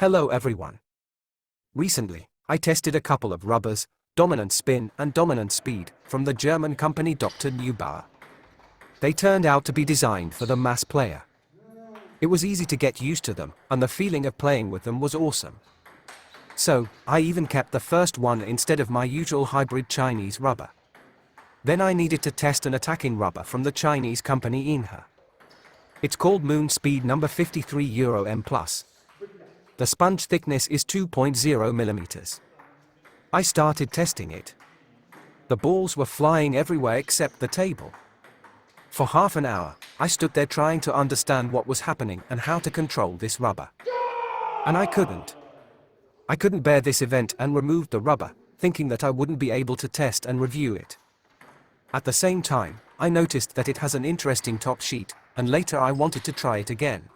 Hello everyone. Recently, I tested a couple of rubbers, dominant spin and dominant speed, from the German company Dr. Neubauer. They turned out to be designed for the mass player. It was easy to get used to them, and the feeling of playing with them was awesome. So, I even kept the first one instead of my usual hybrid Chinese rubber. Then I needed to test an attacking rubber from the Chinese company YINHE. It's called Moon Speed number 53 Euro M+. The sponge thickness is 2.0 mm. I started testing it. The balls were flying everywhere except the table. For half an hour, I stood there trying to understand what was happening and how to control this rubber. And I couldn't. I couldn't bear this event and removed the rubber, thinking that I wouldn't be able to test and review it. At the same time, I noticed that it has an interesting top sheet, and later I wanted to try it again.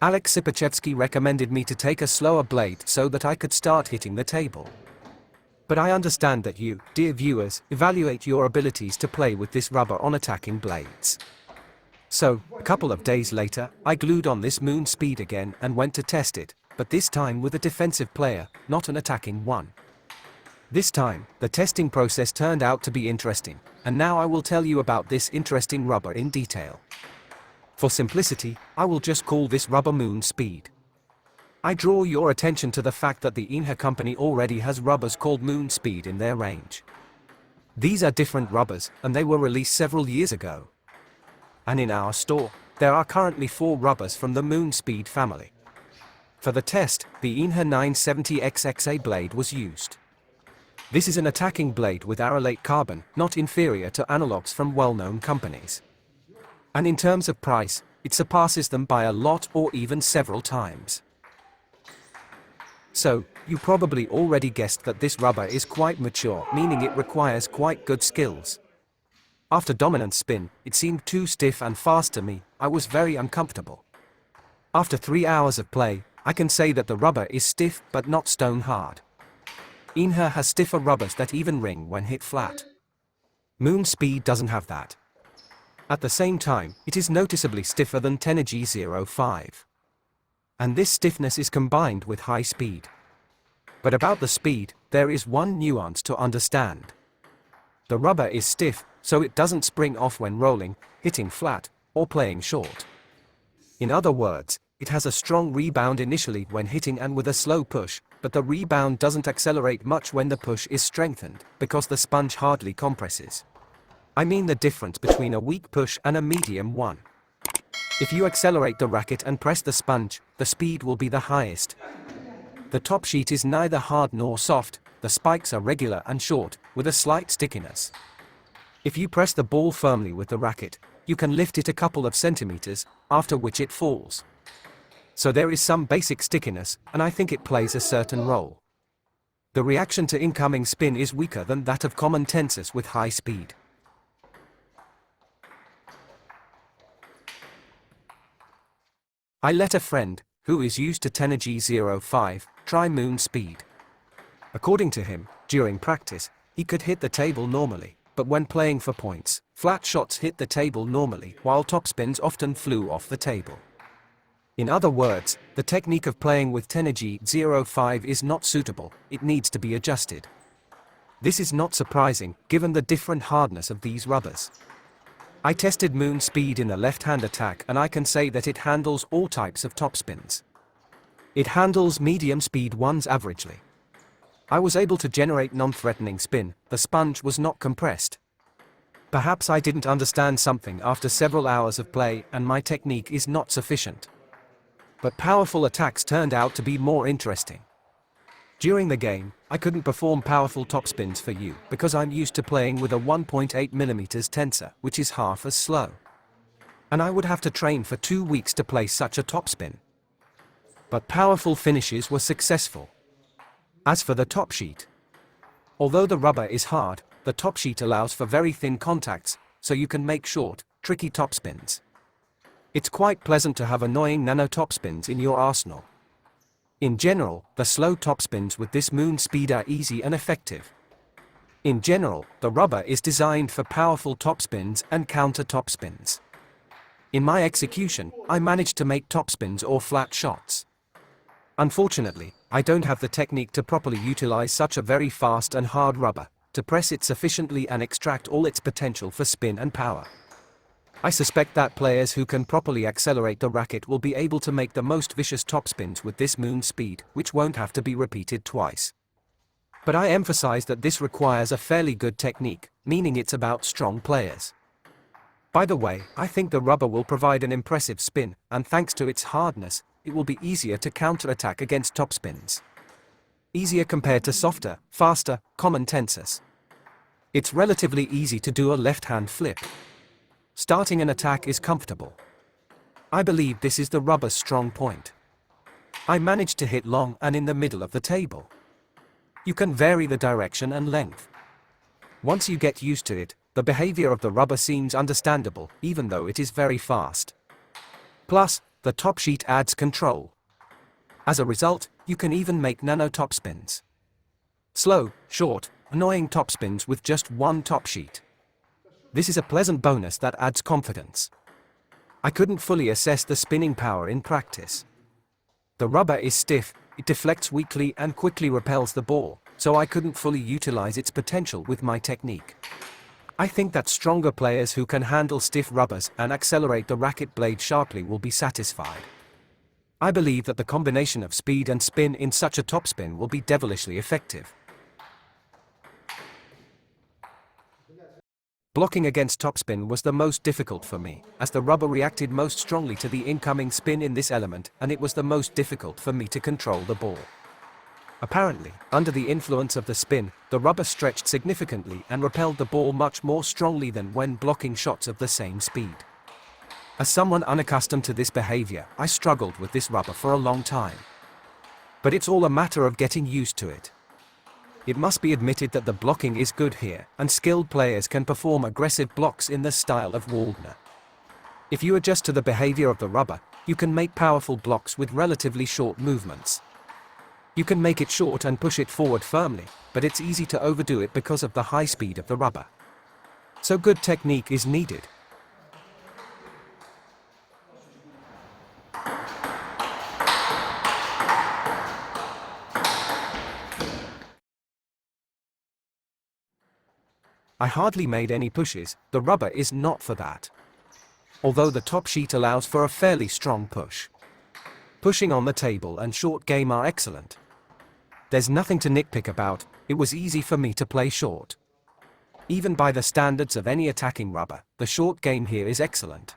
Alex Sipachevsky recommended me to take a slower blade so that I could start hitting the table. But I understand that you, dear viewers, evaluate your abilities to play with this rubber on attacking blades. So, a couple of days later, I glued on this Moon Speed again and went to test it, but this time with a defensive player, not an attacking one. This time, the testing process turned out to be interesting, and now I will tell you about this interesting rubber in detail. For simplicity, I will just call this rubber Moon Speed. I draw your attention to the fact that the YINHE company already has rubbers called Moon Speed in their range. These are different rubbers, and they were released several years ago. And in our store, there are currently 4 rubbers from the Moon Speed family. For the test, the YINHE 970XXA blade was used. This is an attacking blade with arylate carbon, not inferior to analogs from well-known companies. And in terms of price, it surpasses them by a lot or even several times. So, you probably already guessed that this rubber is quite mature, meaning it requires quite good skills. After dominant spin, it seemed too stiff and fast to me. I was very uncomfortable. After 3 hours of play, I can say that the rubber is stiff but not stone hard. YINHE has stiffer rubbers that even ring when hit flat. Moon Speed doesn't have that. At the same time, it is noticeably stiffer than Tenergy 05. And this stiffness is combined with high speed. But about the speed, there is one nuance to understand. The rubber is stiff, so it doesn't spring off when rolling, hitting flat, or playing short. In other words, it has a strong rebound initially when hitting and with a slow push, but the rebound doesn't accelerate much when the push is strengthened, because the sponge hardly compresses. I mean the difference between a weak push and a medium one. If you accelerate the racket and press the sponge, the speed will be the highest. The top sheet is neither hard nor soft, the spikes are regular and short, with a slight stickiness. If you press the ball firmly with the racket, you can lift it a couple of centimeters, after which it falls. So there is some basic stickiness, and I think it plays a certain role. The reaction to incoming spin is weaker than that of common tensors with high speed. I let a friend, who is used to Tenergy 05, try Moon Speed. According to him, during practice, he could hit the table normally, but when playing for points, flat shots hit the table normally, while topspins often flew off the table. In other words, the technique of playing with Tenergy 05 is not suitable, it needs to be adjusted. This is not surprising, given the different hardness of these rubbers. I tested Moon Speed in a left-hand attack and I can say that it handles all types of topspins. It handles medium speed ones averagely. I was able to generate non-threatening spin, the sponge was not compressed. Perhaps I didn't understand something after several hours of play and my technique is not sufficient. But powerful attacks turned out to be more interesting. During the game, I couldn't perform powerful topspins for you because I'm used to playing with a 1.8 mm tensor, which is half as slow. And I would have to train for 2 weeks to play such a topspin. But powerful finishes were successful. As for the top sheet, although the rubber is hard, the top sheet allows for very thin contacts, so you can make short, tricky topspins. It's quite pleasant to have annoying nano topspins in your arsenal. In general, the slow topspins with this Moon Speed are easy and effective. In general, the rubber is designed for powerful topspins and counter topspins. In my execution, I managed to make topspins or flat shots. Unfortunately, I don't have the technique to properly utilize such a very fast and hard rubber, to press it sufficiently and extract all its potential for spin and power. I suspect that players who can properly accelerate the racket will be able to make the most vicious topspins with this moon speed, which won't have to be repeated twice. But I emphasize that this requires a fairly good technique, meaning it's about strong players. By the way, I think the rubber will provide an impressive spin, and thanks to its hardness, it will be easier to counterattack against topspins. Easier compared to softer, faster, common tensors. It's relatively easy to do a left-hand flip. Starting an attack is comfortable. I believe this is the rubber's strong point. I managed to hit long and in the middle of the table. You can vary the direction and length. Once you get used to it, the behavior of the rubber seems understandable, even though it is very fast. Plus, the top sheet adds control. As a result, you can even make nano topspins. Slow, short, annoying topspins with just one top sheet. This is a pleasant bonus that adds confidence. I couldn't fully assess the spinning power in practice. The rubber is stiff, it deflects weakly and quickly repels the ball, so I couldn't fully utilize its potential with my technique. I think that stronger players who can handle stiff rubbers and accelerate the racket blade sharply will be satisfied. I believe that the combination of speed and spin in such a topspin will be devilishly effective. Blocking against topspin was the most difficult for me, as the rubber reacted most strongly to the incoming spin in this element, and it was the most difficult for me to control the ball. Apparently, under the influence of the spin, the rubber stretched significantly and repelled the ball much more strongly than when blocking shots of the same speed. As someone unaccustomed to this behavior, I struggled with this rubber for a long time. But it's all a matter of getting used to it. It must be admitted that the blocking is good here, and skilled players can perform aggressive blocks in the style of YINHE. If you adjust to the behavior of the rubber, you can make powerful blocks with relatively short movements. You can make it short and push it forward firmly, but it's easy to overdo it because of the high speed of the rubber. So good technique is needed. I hardly made any pushes, the rubber is not for that. Although the top sheet allows for a fairly strong push. Pushing on the table and short game are excellent. There's nothing to nitpick about, it was easy for me to play short. Even by the standards of any attacking rubber, the short game here is excellent.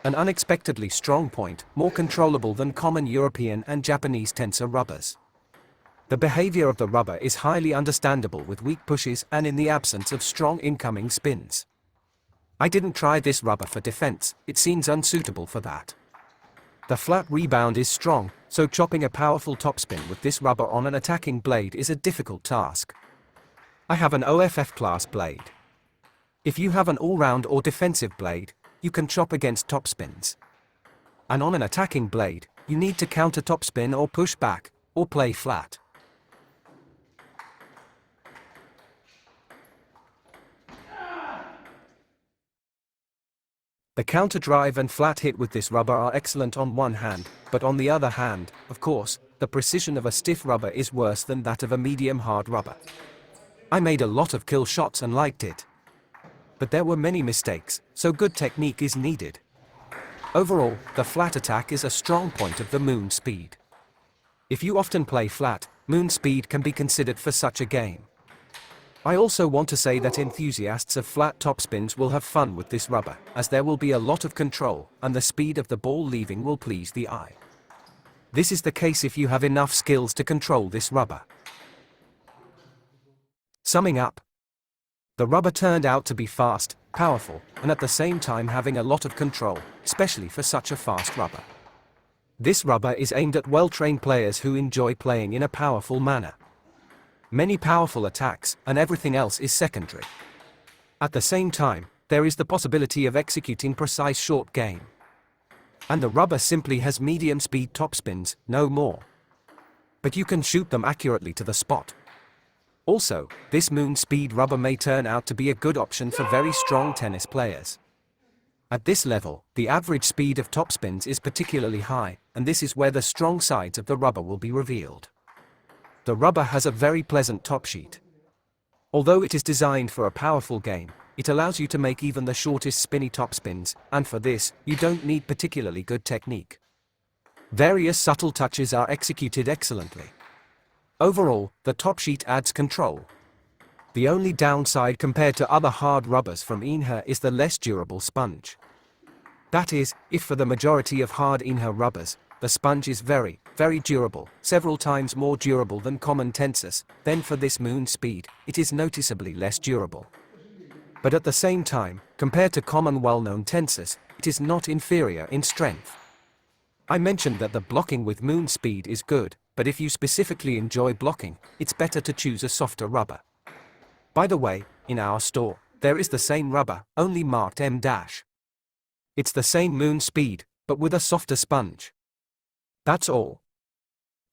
An unexpectedly strong point, more controllable than common European and Japanese tensor rubbers. The behavior of the rubber is highly understandable with weak pushes and in the absence of strong incoming spins. I didn't try this rubber for defense, it seems unsuitable for that. The flat rebound is strong, so chopping a powerful topspin with this rubber on an attacking blade is a difficult task. I have an OFF class blade. If you have an all-round or defensive blade, you can chop against topspins. And on an attacking blade, you need to counter topspin or push back, or play flat. The counter drive and flat hit with this rubber are excellent on one hand, but on the other hand, of course, the precision of a stiff rubber is worse than that of a medium hard rubber. I made a lot of kill shots and liked it. But there were many mistakes, so good technique is needed. Overall, the flat attack is a strong point of the moon speed. If you often play flat, moon speed can be considered for such a game. I also want to say that enthusiasts of flat topspins will have fun with this rubber, as there will be a lot of control, and the speed of the ball leaving will please the eye. This is the case if you have enough skills to control this rubber. Summing up, the rubber turned out to be fast, powerful, and at the same time having a lot of control, especially for such a fast rubber. This rubber is aimed at well-trained players who enjoy playing in a powerful manner. Many powerful attacks, and everything else is secondary. At the same time, there is the possibility of executing precise short game. And the rubber simply has medium speed topspins, no more. But you can shoot them accurately to the spot. Also, this moon speed rubber may turn out to be a good option for very strong tennis players. At this level, the average speed of topspins is particularly high, and this is where the strong sides of the rubber will be revealed. The rubber has a very pleasant top sheet. Although it is designed for a powerful game, it allows you to make even the shortest spinny topspins, and for this, you don't need particularly good technique. Various subtle touches are executed excellently. Overall, the top sheet adds control. The only downside compared to other hard rubbers from YINHE is the less durable sponge. That is, if for the majority of hard YINHE rubbers, the sponge is very, very durable, several times more durable than common tensors, then for this moon speed, it is noticeably less durable. But at the same time, compared to common well-known tensors, it is not inferior in strength. I mentioned that the blocking with moon speed is good, but if you specifically enjoy blocking, it's better to choose a softer rubber. By the way, in our store, there is the same rubber, only marked M-. It's the same moon speed, but with a softer sponge. That's all.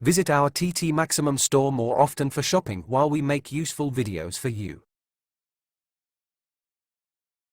Visit our TT Maximum store more often for shopping while we make useful videos for you.